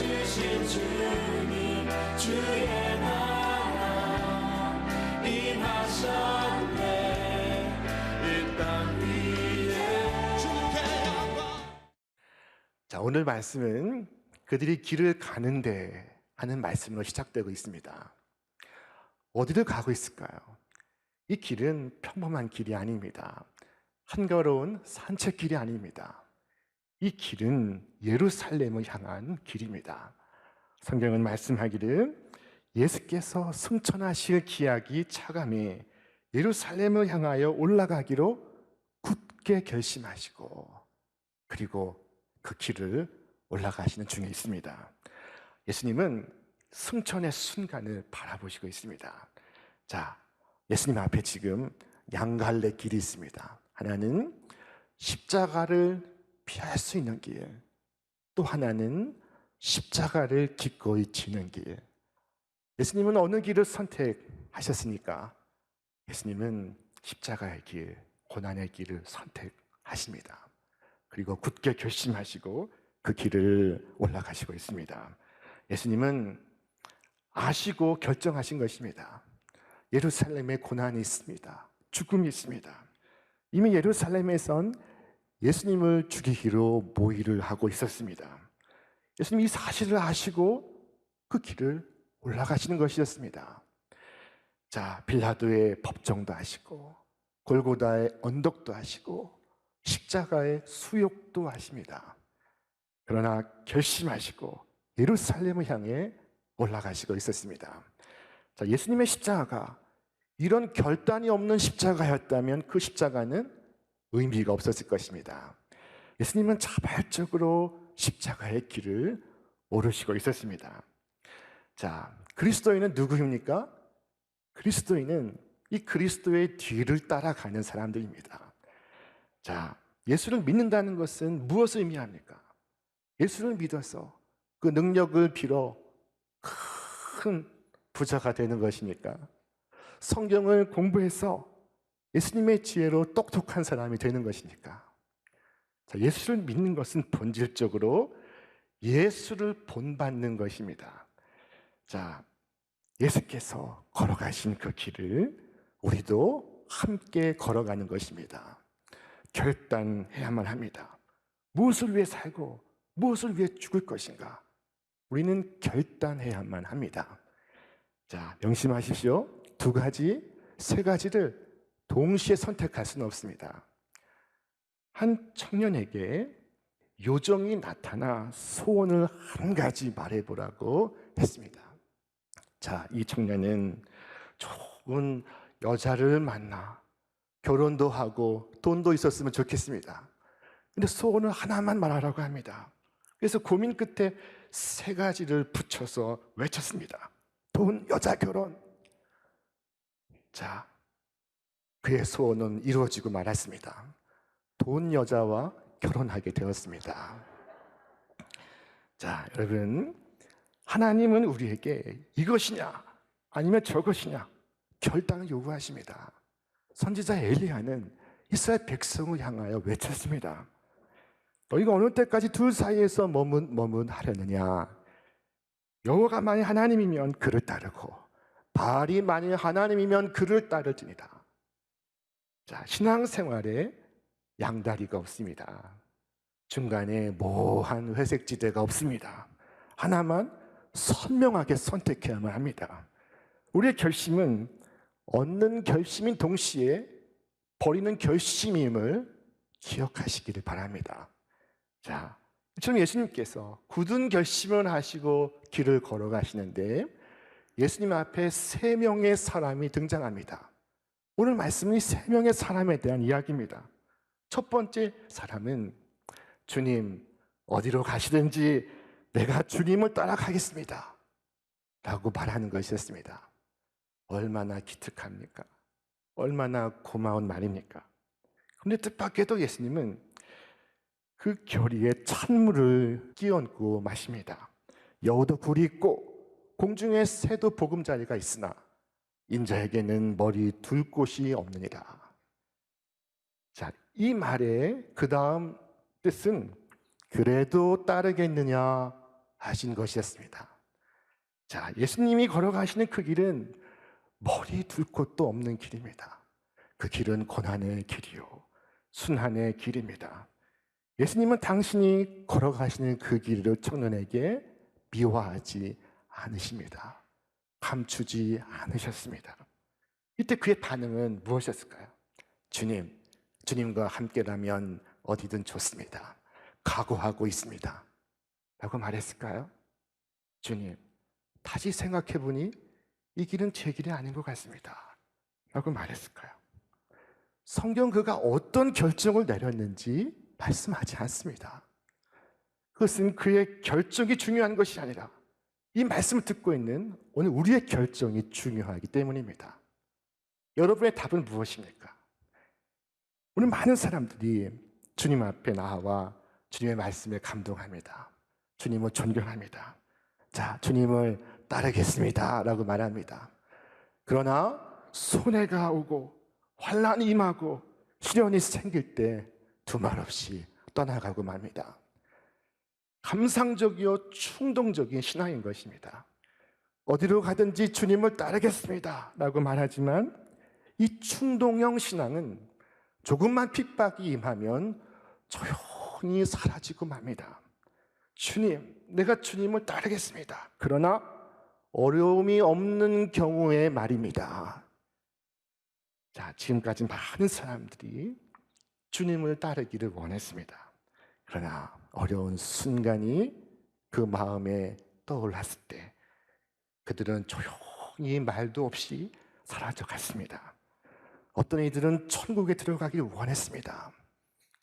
주신 주님 주의 나라 임하셨네 이 땅 위에 주님께 영광. 자, 오늘 말씀은 그들이 길을 가는데 하는 말씀으로 시작되고 있습니다. 어디를 가고 있을까요? 이 길은 평범한 길이 아닙니다. 한가로운 산책길이 아닙니다. 이 길은 예루살렘을 향한 길입니다. 성경은 말씀하기를 예수께서 승천하실 기약이 차감해 예루살렘을 향하여 올라가기로 굳게 결심하시고 그리고 그 길을 올라가시는 중에 있습니다. 예수님은 승천의 순간을 바라보시고 있습니다. 자, 예수님 앞에 지금 양갈래 길이 있습니다. 하나는 십자가를 피할 수 있는 길, 또 하나는 십자가를 기꺼이 지는 길. 예수님은 어느 길을 선택하셨습니까? 예수님은 십자가의 길, 고난의 길을 선택하십니다. 그리고 굳게 결심하시고 그 길을 올라가시고 있습니다. 예수님은 아시고 결정하신 것입니다. 예루살렘에 고난이 있습니다. 죽음이 있습니다. 이미 예루살렘에선 예수님을 죽이기로 모의를 하고 있었습니다. 예수님이 이 사실을 아시고 그 길을 올라가시는 것이었습니다. 자, 빌라도의 법정도 하시고 골고다의 언덕도 하시고 십자가의 수욕도 하십니다. 그러나 결심하시고 예루살렘을 향해 올라가시고 있었습니다. 자, 예수님의 십자가가 이런 결단이 없는 십자가였다면 그 십자가는 의미가 없었을 것입니다. 예수님은 자발적으로 십자가의 길을 오르시고 있었습니다. 자, 그리스도인은 누구입니까? 그리스도인은 이 그리스도의 뒤를 따라가는 사람들입니다. 자, 예수를 믿는다는 것은 무엇을 의미합니까? 예수를 믿어서 그 능력을 빌어 큰 부자가 되는 것입니까? 성경을 공부해서 예수님의 지혜로 똑똑한 사람이 되는 것입니까? 자, 예수를 믿는 것은 본질적으로 예수를 본받는 것입니다. 자, 예수께서 걸어가신 그 길을 우리도 함께 걸어가는 것입니다. 결단해야만 합니다. 무엇을 위해 살고 무엇을 위해 죽을 것인가? 우리는 결단해야만 합니다. 자, 명심하십시오. 두 가지, 세 가지를 동시에 선택할 수는 없습니다. 한 청년에게 요정이 나타나 소원을 한 가지 말해보라고 했습니다. 자, 이 청년은 좋은 여자를 만나 결혼도 하고 돈도 있었으면 좋겠습니다. 근데 소원을 하나만 말하라고 합니다. 그래서 고민 끝에 세 가지를 붙여서 외쳤습니다. 돈, 여자, 결혼. 자, 그의 소원은 이루어지고 말았습니다. 돈, 여자와 결혼하게 되었습니다. 자, 여러분, 하나님은 우리에게 이것이냐 아니면 저것이냐 결단을 요구하십니다. 선지자 엘리야는 이스라엘 백성을 향하여 외쳤습니다. 너희가 어느 때까지 둘 사이에서 머문하려느냐? 여호와가 만일 하나님이면 그를 따르고 바알이 만일 하나님이면 그를 따를지니라. 자, 신앙생활에 양다리가 없습니다. 중간에 모호한 회색지대가 없습니다. 하나만 선명하게 선택해야만 합니다. 우리의 결심은 얻는 결심인 동시에 버리는 결심임을 기억하시기를 바랍니다. 자, 지금 예수님께서 굳은 결심을 하시고 길을 걸어가시는데 예수님 앞에 세 명의 사람이 등장합니다. 오늘 말씀은 이 세 명의 사람에 대한 이야기입니다. 첫 번째 사람은 주님, 어디로 가시든지 내가 주님을 따라가겠습니다 라고 말하는 것이었습니다. 얼마나 기특합니까? 얼마나 고마운 말입니까? 그런데 뜻밖에도 예수님은 그 결의에 찬물을 끼얹고 마십니다. 여우도 굴이 있고 공중에 새도 보금자리가 있으나 인자에게는 머리 둘 곳이 없느니라. 자, 이 말의 그 다음 뜻은 그래도 따르겠느냐 하신 것이었습니다. 자, 예수님이 걸어가시는 그 길은 머리 둘 곳도 없는 길입니다. 그 길은 고난의 길이요, 순환의 길입니다. 예수님은 당신이 걸어가시는 그 길을 청년에게 미워하지 않으십니다. 감추지 않으셨습니다. 이때 그의 반응은 무엇이었을까요? 주님과 함께라면 어디든 좋습니다. 각오하고 있습니다. 라고 말했을까요? 주님, 다시 생각해보니 이 길은 제 길이 아닌 것 같습니다. 라고 말했을까요? 성경 그가 어떤 결정을 내렸는지 말씀하지 않습니다. 그것은 그의 결정이 중요한 것이 아니라 이 말씀을 듣고 있는 오늘 우리의 결정이 중요하기 때문입니다. 여러분의 답은 무엇입니까? 오늘 많은 사람들이 주님 앞에 나와 주님의 말씀에 감동합니다. 주님을 존경합니다. 자, 주님을 따르겠습니다 라고 말합니다. 그러나 손해가 오고 환난이 임하고 시련이 생길 때 두말 없이 떠나가고 맙니다. 감상적이요 충동적인 신앙인 것입니다. 어디로 가든지 주님을 따르겠습니다 라고 말하지만 이 충동형 신앙은 조금만 핍박이 임하면 조용히 사라지고 맙니다. 주님, 내가 주님을 따르겠습니다. 그러나 어려움이 없는 경우의 말입니다. 자, 지금까지 많은 사람들이 주님을 따르기를 원했습니다. 그러나 어려운 순간이 그 마음에 떠올랐을 때 그들은 조용히 말도 없이 사라져갔습니다. 어떤 이들은 천국에 들어가기를 원했습니다.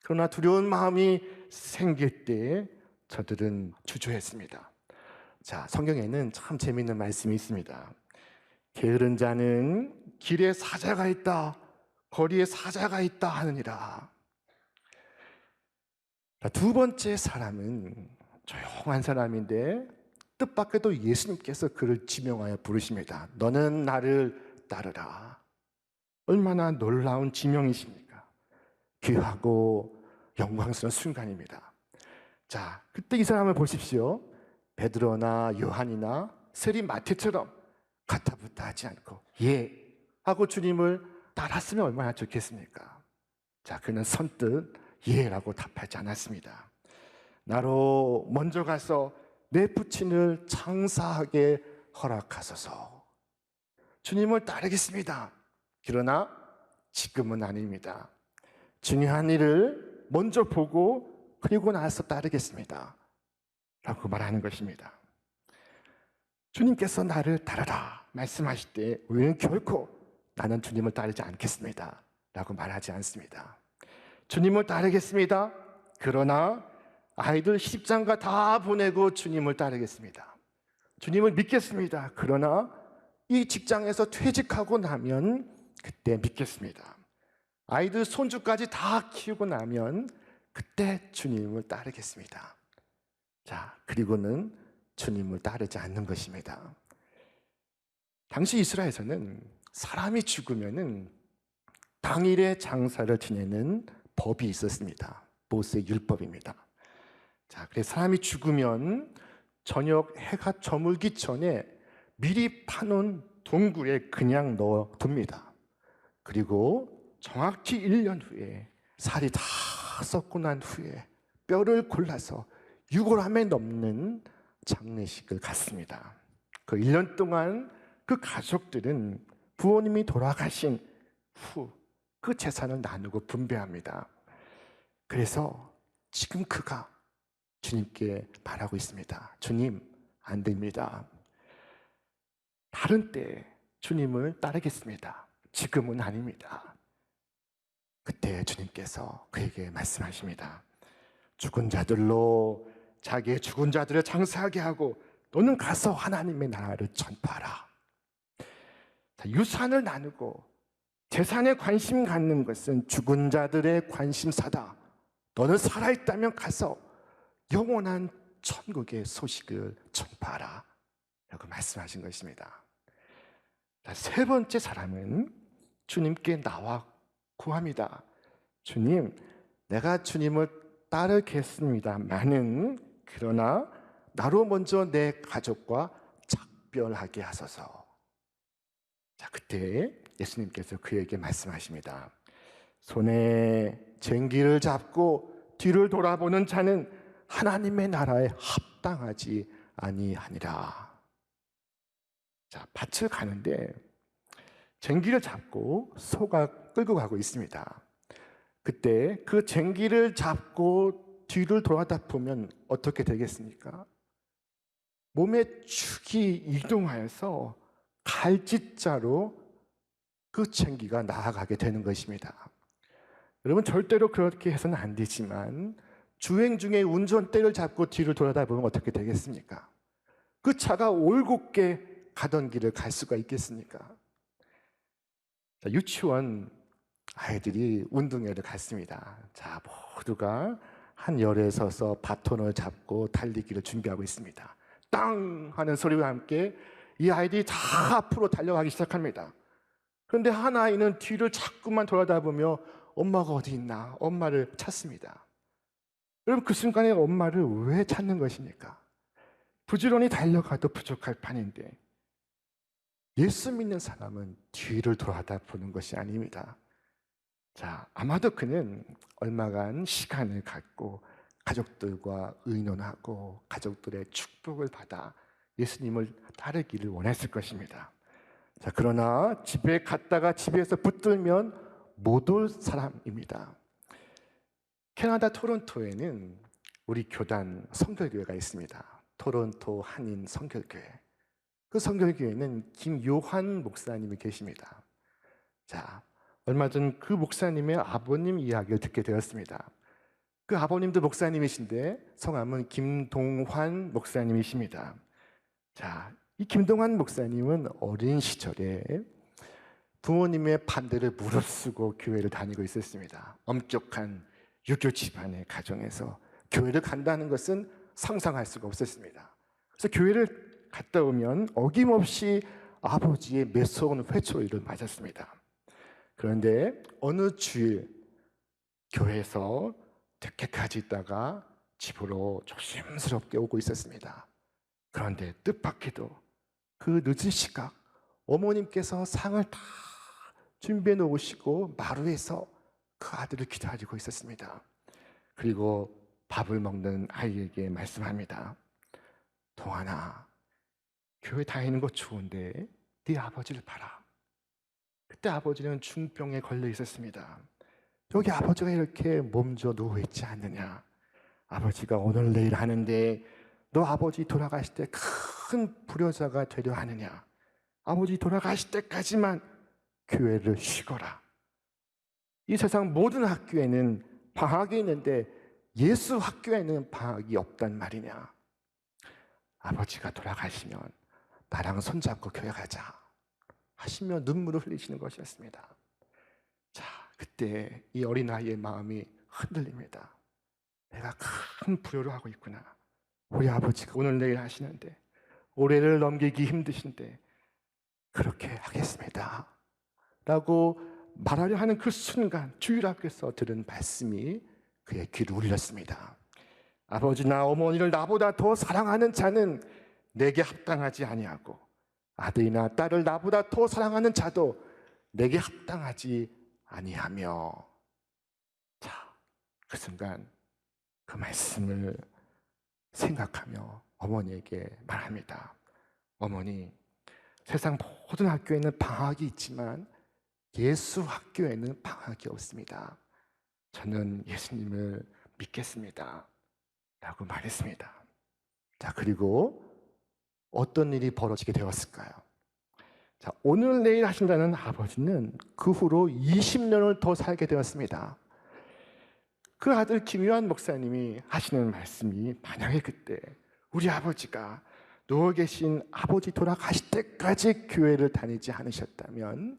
그러나 두려운 마음이 생길 때 저들은 주저했습니다. 자, 성경에는 참 재미있는 말씀이 있습니다. 게으른 자는 길에 사자가 있다, 거리에 사자가 있다 하느니라. 두 번째 사람은 조용한 사람인데 뜻밖에도 예수님께서 그를 지명하여 부르십니다. 너는 나를 따르라. 얼마나 놀라운 지명이십니까? 귀하고 영광스러운 순간입니다. 자, 그때 이 사람을 보십시오. 베드로나 요한이나 세리 마태처럼 가타부타 하지 않고 예 하고 주님을 따랐으면 얼마나 좋겠습니까? 자, 그는 선뜻 예라고 답하지 않았습니다. 나로 먼저 가서 내 부친을 장사하게 허락하소서. 주님을 따르겠습니다. 그러나 지금은 아닙니다. 중요한 일을 먼저 보고 그리고 나서 따르겠습니다 라고 말하는 것입니다. 주님께서 나를 따르라 말씀하실 때 우리는 결코 나는 주님을 따르지 않겠습니다 라고 말하지 않습니다. 주님을 따르겠습니다. 그러나 아이들 시집장가 다 보내고 주님을 따르겠습니다. 주님을 믿겠습니다. 그러나 이 직장에서 퇴직하고 나면 그때 믿겠습니다. 아이들 손주까지 다 키우고 나면 그때 주님을 따르겠습니다. 자, 그리고는 주님을 따르지 않는 것입니다. 당시 이스라엘에서는 사람이 죽으면은 당일에 장사를 지내는 법이 있었습니다. 모세의 율법입니다. 자, 그래서 사람이 죽으면 저녁 해가 저물기 전에 미리 파놓은 동굴에 그냥 넣어둡니다. 그리고 정확히 1년 후에 살이 다 썩고 난 후에 뼈를 골라서 6g에 넘는 장례식을 갖습니다. 그 1년 동안 그 가족들은 부모님이 돌아가신 후 그 재산을 나누고 분배합니다. 그래서 지금 그가 주님께 말하고 있습니다. 주님, 안 됩니다. 다른 때 주님을 따르겠습니다. 지금은 아닙니다. 그때 주님께서 그에게 말씀하십니다. 죽은 자들로 자기의 죽은 자들을 장사하게 하고 너는 가서 하나님의 나라를 전파하라. 유산을 나누고 재산에 관심 갖는 것은 죽은 자들의 관심사다. 너는 살아있다면 가서 영원한 천국의 소식을 전파하라 라고 말씀하신 것입니다. 세 번째 사람은 주님께 나와 구합니다. 주님, 내가 주님을 따르겠습니다마는 그러나 나로 먼저 내 가족과 작별하게 하소서. 자, 그때 예수님께서 그에게 말씀하십니다. 손에 쟁기를 잡고 뒤를 돌아보는 자는 하나님의 나라에 합당하지 아니하니라. 자, 밭을 가는데 쟁기를 잡고 소가 끌고 가고 있습니다. 그때 그 쟁기를 잡고 뒤를 돌아다 보면 어떻게 되겠습니까? 몸의 축이 이동하여서 갈짓자로 그 쟁기가 나아가게 되는 것입니다. 여러분, 절대로 그렇게 해서는 안 되지만 주행 중에 운전대를 잡고 뒤를 돌아다 보면 어떻게 되겠습니까? 그 차가 올곧게 가던 길을 갈 수가 있겠습니까? 자, 유치원 아이들이 운동회를 갔습니다. 자, 모두가 한 열에 서서 바톤을 잡고 달리기를 준비하고 있습니다. 땅 하는 소리와 함께 이 아이들이 다 앞으로 달려가기 시작합니다. 그런데 한 아이는 뒤를 자꾸만 돌아다보며 엄마가 어디 있나 엄마를 찾습니다. 여러분, 그 순간에 엄마를 왜 찾는 것입니까? 부지런히 달려가도 부족할 판인데 예수 믿는 사람은 뒤를 돌아다보는 것이 아닙니다. 자, 아마도 그는 얼마간 시간을 갖고 가족들과 의논하고 가족들의 축복을 받아 예수님을 따르기를 원했을 것입니다. 자, 그러나 집에 갔다가 집에서 붙들면 못 올 사람입니다. 캐나다 토론토에는 우리 교단 선결교회가 있습니다. 토론토 한인 선결교회. 그 선결교회는 김요한 목사님이 계십니다. 자, 얼마 전 그 목사님의 아버님 이야기를 듣게 되었습니다. 그 아버님도 목사님이신데 성함은 김동환 목사님이십니다. 자, 이 김동환 목사님은 어린 시절에 부모님의 반대를 무릅쓰고 교회를 다니고 있었습니다. 엄격한 유교 집안의 가정에서 교회를 간다는 것은 상상할 수가 없었습니다. 그래서 교회를 갔다 오면 어김없이 아버지의 매서운 회초리를 맞았습니다. 그런데 어느 주일 교회에서 늦게까지 있다가 집으로 조심스럽게 오고 있었습니다. 그런데 뜻밖에도 그 늦은 시각 어머님께서 상을 다 준비해 놓으시고 마루에서 그 아들을 기다리고 있었습니다. 그리고 밥을 먹는 아이에게 말씀합니다. 동환아, 교회 다니는 거 좋은데 네 아버지를 봐라. 그때 아버지는 중병에 걸려 있었습니다. 여기 아버지가 이렇게 몸져 누워 있지 않느냐. 아버지가 오늘 내일 하는데 너 아버지 돌아가실 때 큰 불효자가 되려 하느냐. 아버지 돌아가실 때까지만 교회를 쉬거라. 이 세상 모든 학교에는 방학이 있는데 예수 학교에는 방학이 없단 말이냐. 아버지가 돌아가시면 나랑 손잡고 교회 가자 하시며 눈물을 흘리시는 것이었습니다. 자, 그때 이 어린아이의 마음이 흔들립니다. 내가 큰 불효를 하고 있구나. 우리 아버지가 오늘 내일 하시는데 올해를 넘기기 힘드신데 그렇게 하겠습니다 라고 말하려 하는 그 순간 주일학교에서 들은 말씀이 그의 귀를 울렸습니다. 아버지나 어머니를 나보다 더 사랑하는 자는 내게 합당하지 아니하고 아들이나 딸을 나보다 더 사랑하는 자도 내게 합당하지 아니하며. 자, 그 순간 그 말씀을 생각하며 어머니에게 말합니다. 어머니, 세상 모든 학교에는 방학이 있지만 예수 학교에는 방학이 없습니다. 저는 예수님을 믿겠습니다 라고 말했습니다. 자, 그리고 어떤 일이 벌어지게 되었을까요? 자, 오늘 내일 하신다는 아버지는 그 후로 20년을 더 살게 되었습니다. 그 아들 김요한 목사님이 하시는 말씀이 만약에 그때 우리 아버지가 누워 계신 아버지 돌아가실 때까지 교회를 다니지 않으셨다면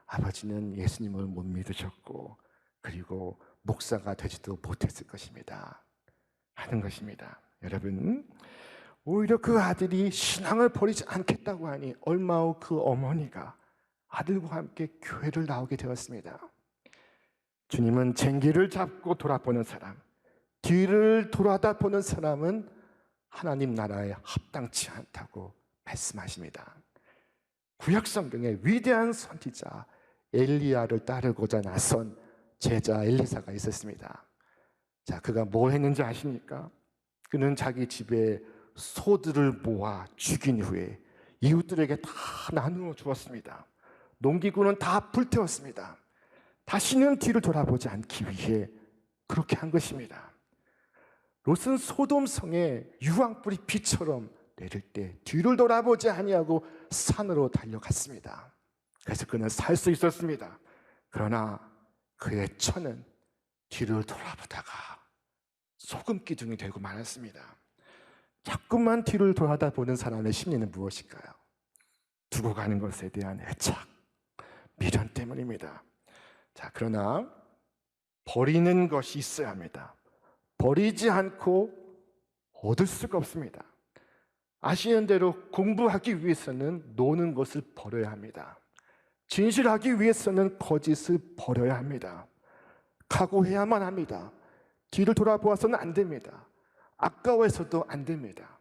아버지는 예수님을 못 믿으셨고 그리고 목사가 되지도 못했을 것입니다 하는 것입니다. 여러분, 오히려 그 아들이 신앙을 버리지 않겠다고 하니 얼마 후 그 어머니가 아들과 함께 교회를 나오게 되었습니다. 주님은 쟁기를 잡고 돌아보는 사람, 뒤를 돌아다 보는 사람은 하나님 나라에 합당치 않다고 말씀하십니다. 구약 성경에 위대한 선지자 엘리야를 따르고자 나선 제자 엘리사가 있었습니다. 자, 그가 뭘 했는지 아십니까? 그는 자기 집에 소들을 모아 죽인 후에 이웃들에게 다 나누어 주었습니다. 농기구는 다 불태웠습니다. 다시는 뒤를 돌아보지 않기 위해 그렇게 한 것입니다. 롯은 소돔 성에 유황불이 비처럼 내릴 때 뒤를 돌아보지 아니하고 산으로 달려갔습니다. 그래서 그는 살 수 있었습니다. 그러나 그의 처는 뒤를 돌아보다가 소금 기둥이 되고 말았습니다. 자꾸만 뒤를 돌아다보는 사람의 심리는 무엇일까요? 두고 가는 것에 대한 애착, 미련 때문입니다. 자, 그러나 버리는 것이 있어야 합니다. 버리지 않고 얻을 수가 없습니다. 아시는 대로 공부하기 위해서는 노는 것을 버려야 합니다. 진실하기 위해서는 거짓을 버려야 합니다. 각오해야만 합니다. 뒤를 돌아보아서는 안 됩니다. 아까워서도 안 됩니다.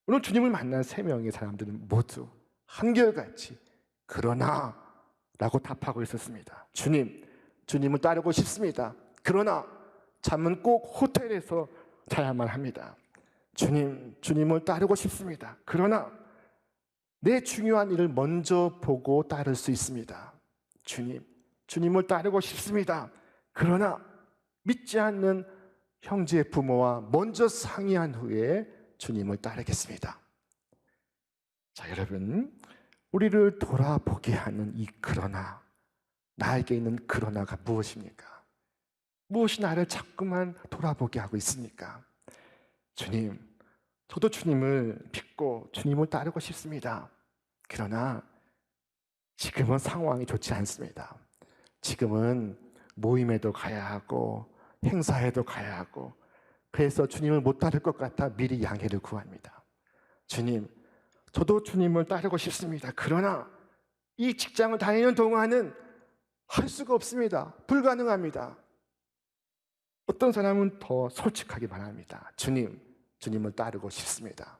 오늘 주님을 만난 3명의 사람들은 모두 한결같이 그러나 라고 답하고 있었습니다. 주님을 따르고 싶습니다. 그러나 잠은 꼭 호텔에서 자야만 합니다. 주님을 따르고 싶습니다. 그러나 내 중요한 일을 먼저 보고 따를 수 있습니다. 주님을 따르고 싶습니다. 그러나 믿지 않는 형제 부모와 먼저 상의한 후에 주님을 따르겠습니다. 자, 여러분, 우리를 돌아보게 하는 이 그러나, 나에게 있는 그러나가 무엇입니까? 무엇이 나를 자꾸만 돌아보게 하고 있습니까? 저도 주님을 믿고 주님을 따르고 싶습니다. 그러나 지금은 상황이 좋지 않습니다. 지금은 모임에도 가야 하고 행사에도 가야 하고, 그래서 주님을 못 따를 것 같아 미리 양해를 구합니다. 저도 주님을 따르고 싶습니다. 그러나 이 직장을 다니는 동안은 할 수가 없습니다. 불가능합니다. 어떤 사람은 더 솔직하게 말합니다. 주님을 따르고 싶습니다.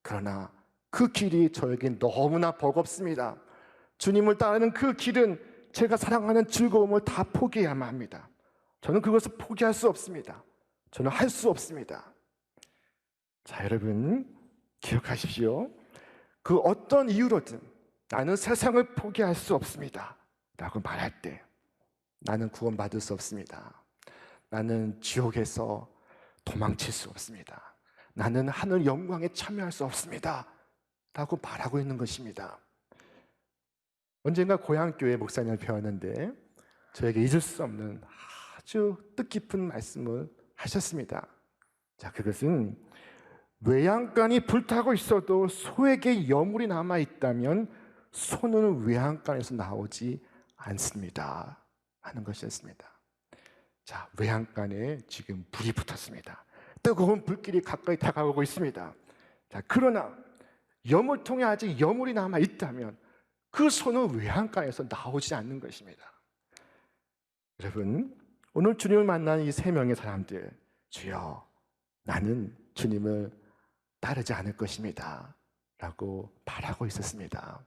그러나 그 길이 저에겐 너무나 버겁습니다. 주님을 따르는 그 길은 제가 사랑하는 즐거움을 다 포기해야만 합니다. 저는 그것을 포기할 수 없습니다. 저는 할 수 없습니다. 자, 여러분 기억하십시오. 그 어떤 이유로든 나는 세상을 포기할 수 없습니다 라고 말할 때 나는 구원받을 수 없습니다. 나는 지옥에서 도망칠 수 없습니다. 나는 하늘 영광에 참여할 수 없습니다 라고 말하고 있는 것입니다. 언젠가 고향교회 목사님을 배웠는데 저에게 잊을 수 없는 아주 뜻깊은 말씀을 하셨습니다. 자, 그것은 외양간이 불타고 있어도 소에게 여물이 남아있다면 소는 외양간에서 나오지 않습니다 하는 것이었습니다. 자, 외양간에 지금 불이 붙었습니다. 뜨거운 불길이 가까이 다가오고 있습니다. 자, 그러나 여물통에 아직 여물이 남아있다면 그 소는 외양간에서 나오지 않는 것입니다. 여러분, 오늘 주님을 만난 이 3명의 사람들, 주여 나는 주님을 따르지 않을 것입니다 라고 말하고 있었습니다.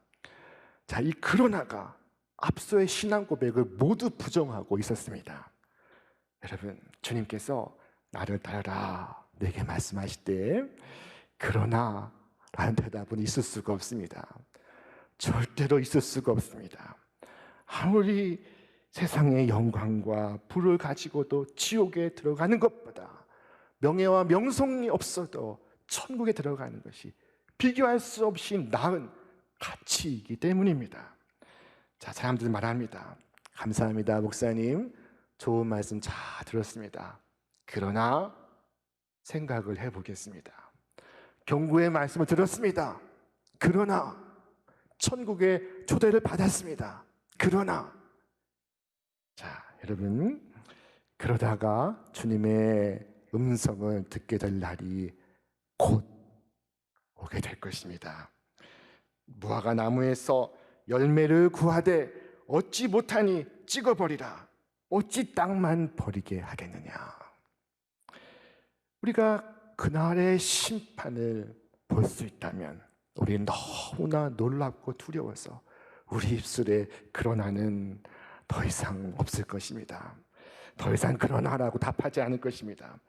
자, 이 그러나가 앞서의 신앙 고백을 모두 부정하고 있었습니다. 여러분, 주님께서 나를 따르라 내게 말씀하실 때 그러나 라는 대답은 있을 수가 없습니다. 절대로 있을 수가 없습니다. 아무리 세상의 영광과 부를 가지고도 지옥에 들어가는 것보다 명예와 명성이 없어도 천국에 들어가는 것이 비교할 수 없이 나은 가치이기 때문입니다. 자, 사람들 말합니다. 감사합니다 목사님, 좋은 말씀 잘 들었습니다. 그러나 생각을 해보겠습니다. 경고의 말씀을 들었습니다. 그러나 천국의 초대를 받았습니다. 그러나, 자, 여러분, 그러다가 주님의 음성을 듣게 될 날이 곧 오게 될 것입니다. 무화과 나무에서 열매를 구하되 얻지 못하니 찍어버리라. 어찌 땅만 버리게 하겠느냐. 우리가 그날의 심판을 볼 수 있다면 우리 너무나 놀랍고 두려워서 우리 입술에 그러나는 더 이상 없을 것입니다. 더 이상 그러나라고 답하지 않을 것입니다.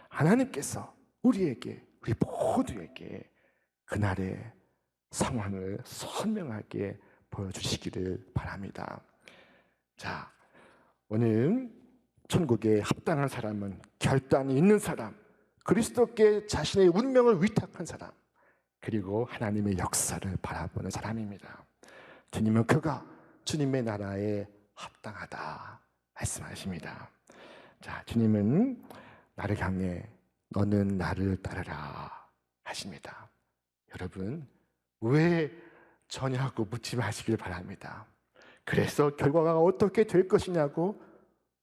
하나님께서 우리에게, 우리 모두에게 그날의 상황을 선명하게 보여주시기를 바랍니다. 자, 오늘 천국에 합당한 사람은 결단이 있는 사람, 그리스도께 자신의 운명을 위탁한 사람, 그리고 하나님의 역사를 바라보는 사람입니다. 주님은 그가 주님의 나라에 합당하다 말씀하십니다. 자, 주님은 나를 향해 너는 나를 따르라 하십니다. 여러분, 왜 저냐고 묻지 마시길 바랍니다. 그래서 결과가 어떻게 될 것이냐고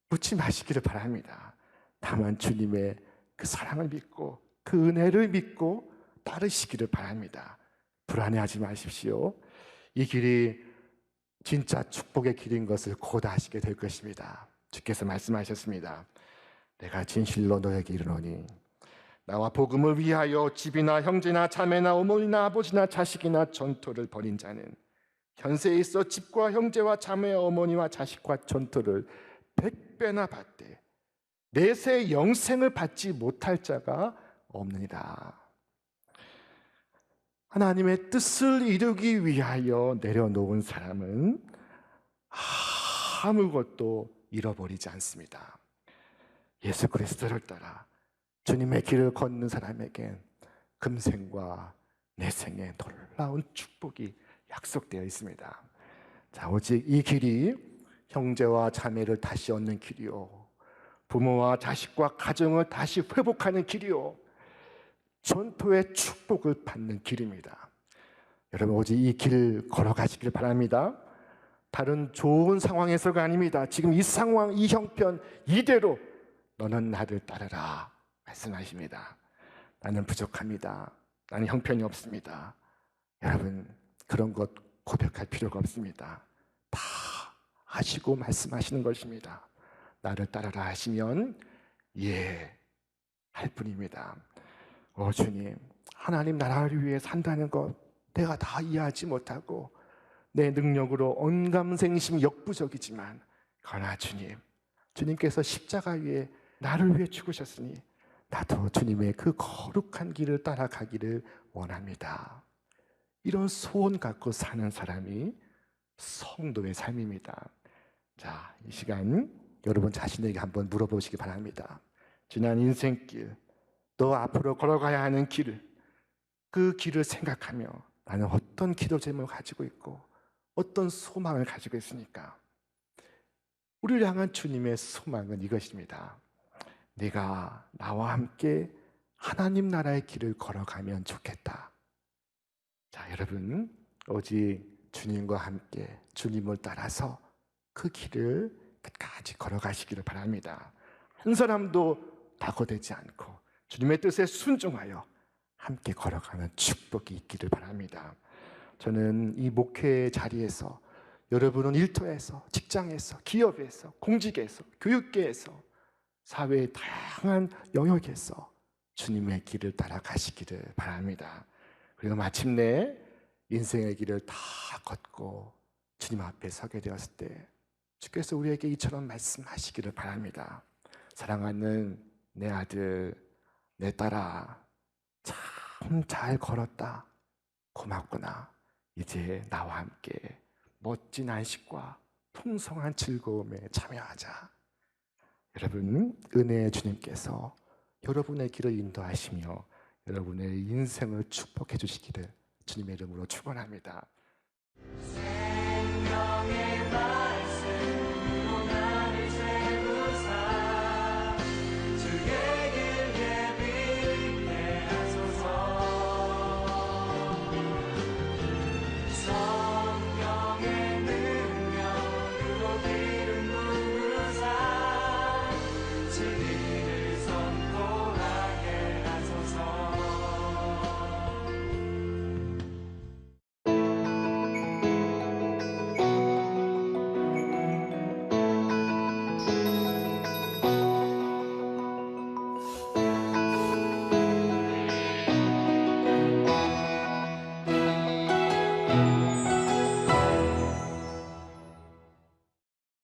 묻지 마시기를 바랍니다. 다만 주님의 그 사랑을 믿고 그 은혜를 믿고 따르시기를 바랍니다. 불안해하지 마십시오. 이 길이 진짜 축복의 길인 것을 곧 아시게 될 것입니다. 주께서 말씀하셨습니다. 내가 진실로 너에게 이르노니 나와 복음을 위하여 집이나 형제나 자매나 어머니나 아버지나 자식이나 전토를 벌인 자는 현세에 있어 집과 형제와 자매와 어머니와 자식과 전토를 100배나 받되 내세 영생을 받지 못할 자가 없느니라. 하나님의 뜻을 이루기 위하여 내려놓은 사람은 아무것도 잃어버리지 않습니다. 예수 그리스도를 따라 주님의 길을 걷는 사람에겐 금생과 내생의 놀라운 축복이 약속되어 있습니다. 자, 오직 이 길이 형제와 자매를 다시 얻는 길이요, 부모와 자식과 가정을 다시 회복하는 길이요, 전토의 축복을 받는 길입니다. 여러분, 오직 이 길 걸어가시길 바랍니다. 다른 좋은 상황에서가 아닙니다. 지금 이 상황, 이 형편 이대로 너는 나를 따르라 말씀하십니다. 나는 부족합니다. 나는 형편이 없습니다. 여러분, 그런 것 고백할 필요가 없습니다. 다 아시고 말씀하시는 것입니다. 나를 따르라 하시면 예 할 뿐입니다. 주님, 하나님 나라를 위해 산다는 것 내가 다 이해하지 못하고 내 능력으로 언감생심 역부족이지만 그러나 주님께서 십자가 위에 나를 위해 죽으셨으니 나도 주님의 그 거룩한 길을 따라가기를 원합니다. 이런 소원 갖고 사는 사람이 성도의 삶입니다. 자, 이 시간 여러분 자신에게 한번 물어보시기 바랍니다. 지난 인생길, 또 앞으로 걸어가야 하는 길을, 그 길을 생각하며 나는 어떤 기도 제목을 가지고 있고 어떤 소망을 가지고 있습니까? 우리를 향한 주님의 소망은 이것입니다. 네가 나와 함께 하나님 나라의 길을 걸어가면 좋겠다. 자, 여러분, 오직 주님과 함께 주님을 따라서 그 길을 끝까지 걸어가시기를 바랍니다. 한 사람도 낙오되지 않고 주님의 뜻에 순종하여 함께 걸어가는 축복이 있기를 바랍니다. 저는 이 목회 자리에서, 여러분은 일터에서, 직장에서, 기업에서, 공직에서, 교육계에서, 사회의 다양한 영역에서 주님의 길을 따라가시기를 바랍니다. 그리고 마침내 인생의 길을 다 걷고 주님 앞에 서게 되었을 때 주께서 우리에게 이처럼 말씀하시기를 바랍니다. 사랑하는 내 아들, 내 딸아, 참 잘 걸었다. 고맙구나. 이제 나와 함께 멋진 안식과 풍성한 즐거움에 참여하자. 여러분, 은혜의 주님께서 여러분의 길을 인도하시며 여러분의 인생을 축복해 주시기를 주님의 이름으로 축원합니다. 생명의 말